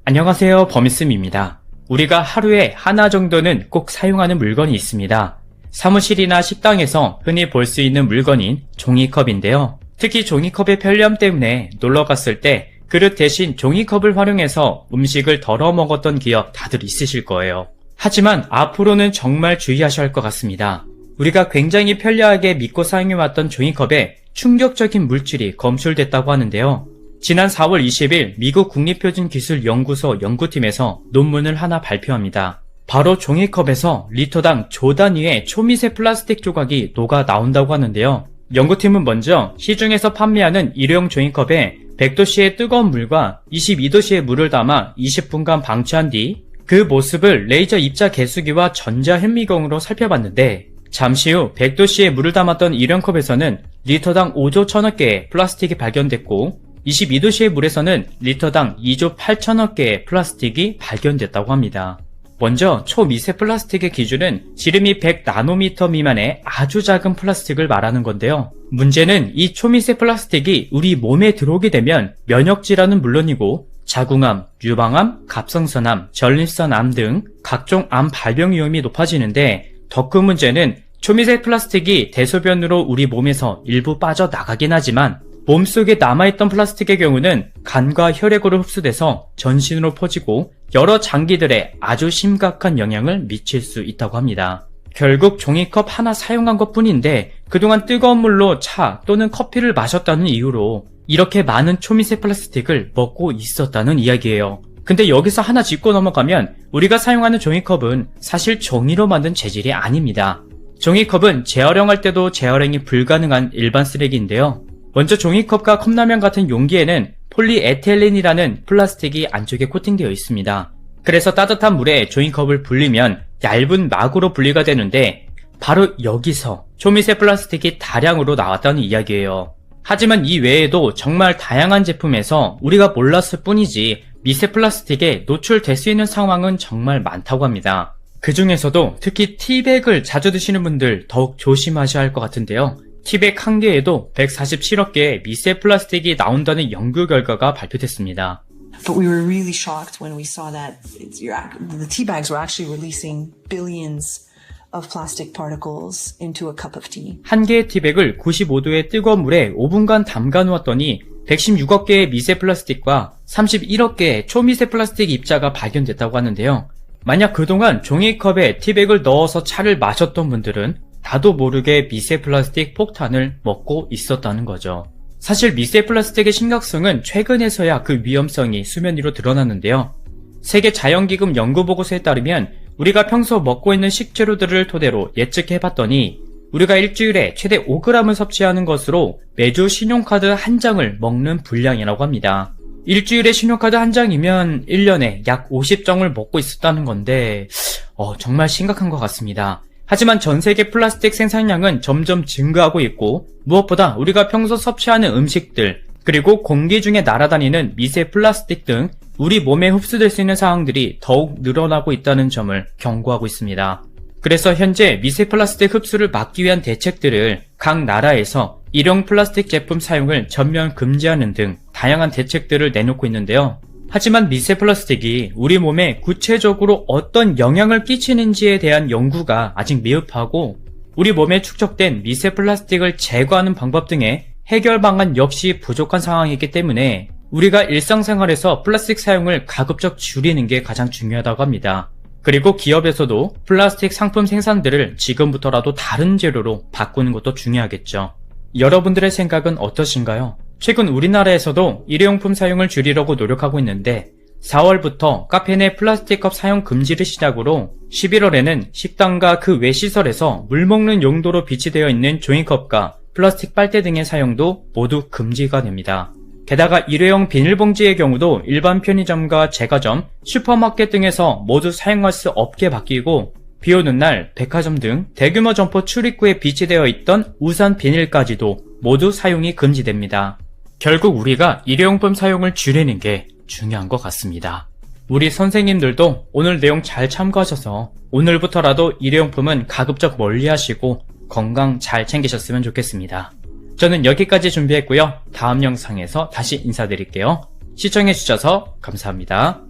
안녕하세요, 범이씀입니다. 우리가 하루에 하나 정도는 꼭 사용하는 물건이 있습니다. 사무실이나 식당에서 흔히 볼 수 있는 물건인 종이컵인데요. 특히 종이컵의 편리함 때문에 놀러 갔을 때 그릇 대신 종이컵을 활용해서 음식을 덜어 먹었던 기억 다들 있으실 거예요. 하지만 앞으로는 정말 주의하셔야 할 것 같습니다. 우리가 굉장히 편리하게 믿고 사용해왔던 종이컵에 충격적인 물질이 검출됐다고 하는데요. 지난 4월 20일 미국 국립표준기술연구소 연구팀에서 논문을 하나 발표합니다. 바로 종이컵에서 리터당 조 단위의 초미세 플라스틱 조각이 녹아 나온다고 하는데요. 연구팀은 먼저 시중에서 판매하는 일회용 종이컵에 100도씨의 뜨거운 물과 22도씨의 물을 담아 20분간 방치한 뒤 그 모습을 레이저 입자 개수기와 전자현미경으로 살펴봤는데 잠시 후 100도씨의 물을 담았던 일회용 컵에서는 리터당 5조 1000억 개의 플라스틱이 발견됐고 22도씨의 물에서는 리터당 2조 8천억 개의 플라스틱이 발견됐다고 합니다. 먼저 초미세 플라스틱의 기준은 지름이 100나노미터 미만의 아주 작은 플라스틱을 말하는 건데요. 문제는 이 초미세 플라스틱이 우리 몸에 들어오게 되면 면역질환은 물론이고 자궁암, 유방암, 갑상선암, 전립선암 등 각종 암 발병 위험이 높아지는데 더 큰 문제는 초미세 플라스틱이 대소변으로 우리 몸에서 일부 빠져나가긴 하지만 몸속에 남아있던 플라스틱의 경우는 간과 혈액으로 흡수돼서 전신으로 퍼지고 여러 장기들에 아주 심각한 영향을 미칠 수 있다고 합니다. 결국 종이컵 하나 사용한 것 뿐인데 그동안 뜨거운 물로 차 또는 커피를 마셨다는 이유로 이렇게 많은 초미세 플라스틱을 먹고 있었다는 이야기예요. 근데 여기서 하나 짚고 넘어가면 우리가 사용하는 종이컵은 사실 종이로 만든 재질이 아닙니다. 종이컵은 재활용할 때도 재활용이 불가능한 일반 쓰레기인데요. 먼저 종이컵과 컵라면 같은 용기에는 폴리에틸렌이라는 플라스틱이 안쪽에 코팅되어 있습니다. 그래서 따뜻한 물에 종이컵을 불리면 얇은 막으로 분리가 되는데 바로 여기서 초미세 플라스틱이 다량으로 나왔다는 이야기예요. 하지만 이 외에도 정말 다양한 제품에서 우리가 몰랐을 뿐이지 미세 플라스틱에 노출될 수 있는 상황은 정말 많다고 합니다. 그 중에서도 특히 티백을 자주 드시는 분들 더욱 조심하셔야 할 것 같은데요. 티백 한 개에도 147억 개의 미세 플라스틱이 나온다는 연구 결과가 발표됐습니다. But we were really shocked when we saw that the tea bags were actually releasing billions of plastic particles into a cup of tea. 한 개의 티백을 95도의 뜨거운 물에 5분간 담가 놓았더니 116억 개의 미세 플라스틱과 31억 개의 초미세 플라스틱 입자가 발견됐다고 하는데요. 만약 그동안 종이컵에 티백을 넣어서 차를 마셨던 분들은 나도 모르게 미세 플라스틱 폭탄을 먹고 있었다는 거죠. 사실 미세 플라스틱의 심각성은 최근에서야 그 위험성이 수면 위로 드러났는데요. 세계 자연기금 연구보고서에 따르면 우리가 평소 먹고 있는 식재료들을 토대로 예측해봤더니 우리가 일주일에 최대 5g을 섭취하는 것으로 매주 신용카드 한 장을 먹는 분량이라고 합니다. 일주일에 신용카드 한 장이면 1년에 약 50장을 먹고 있었다는 건데 정말 심각한 것 같습니다. 하지만 전세계 플라스틱 생산량은 점점 증가하고 있고 무엇보다 우리가 평소 섭취하는 음식들 그리고 공기 중에 날아다니는 미세 플라스틱 등 우리 몸에 흡수될 수 있는 상황들이 더욱 늘어나고 있다는 점을 경고하고 있습니다. 그래서 현재 미세 플라스틱 흡수를 막기 위한 대책들을 각 나라에서 일용 플라스틱 제품 사용을 전면 금지하는 등 다양한 대책들을 내놓고 있는데요. 하지만 미세 플라스틱이 우리 몸에 구체적으로 어떤 영향을 끼치는지에 대한 연구가 아직 미흡하고 우리 몸에 축적된 미세 플라스틱을 제거하는 방법 등의 해결 방안 역시 부족한 상황이기 때문에 우리가 일상생활에서 플라스틱 사용을 가급적 줄이는 게 가장 중요하다고 합니다. 그리고 기업에서도 플라스틱 상품 생산들을 지금부터라도 다른 재료로 바꾸는 것도 중요하겠죠. 여러분들의 생각은 어떠신가요? 최근 우리나라에서도 일회용품 사용을 줄이려고 노력하고 있는데 4월부터 카페 내 플라스틱컵 사용 금지를 시작으로 11월에는 식당과 그 외 시설에서 물 먹는 용도로 비치되어 있는 종이컵과 플라스틱 빨대 등의 사용도 모두 금지가 됩니다. 게다가 일회용 비닐봉지의 경우도 일반 편의점과 제과점, 슈퍼마켓 등에서 모두 사용할 수 없게 바뀌고 비 오는 날 백화점 등 대규모 점포 출입구에 비치되어 있던 우산 비닐까지도 모두 사용이 금지됩니다. 결국 우리가 일회용품 사용을 줄이는 게 중요한 것 같습니다. 우리 선생님들도 오늘 내용 잘 참고하셔서 오늘부터라도 일회용품은 가급적 멀리 하시고 건강 잘 챙기셨으면 좋겠습니다. 저는 여기까지 준비했고요. 다음 영상에서 다시 인사드릴게요. 시청해주셔서 감사합니다.